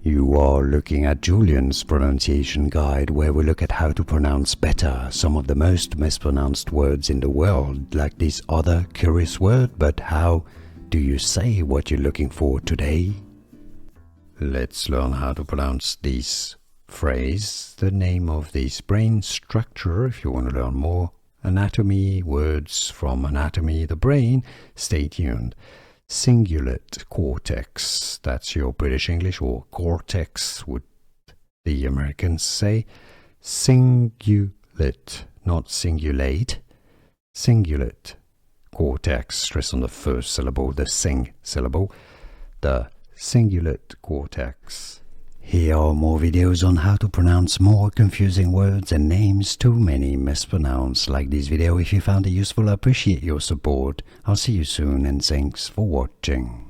You are looking at Julian's pronunciation guide, where we look at how to pronounce better some of the most mispronounced words in the world, like this other curious word. But how do you say what you're looking for today? Let's learn how to pronounce this phrase, the name of this brain structure. If you want to learn more anatomy, words from anatomy, the brain, stay tuned. Cingulate cortex, that's your British English, or cortex would the Americans say. Cingulate, not cingulate. Cingulate cortex, stress on the first syllable, the sing syllable, the cingulate cortex. Here are more videos on how to pronounce more confusing words and names too many mispronounced. Like this video if you found it useful. I appreciate your support. I'll see you soon and thanks for watching.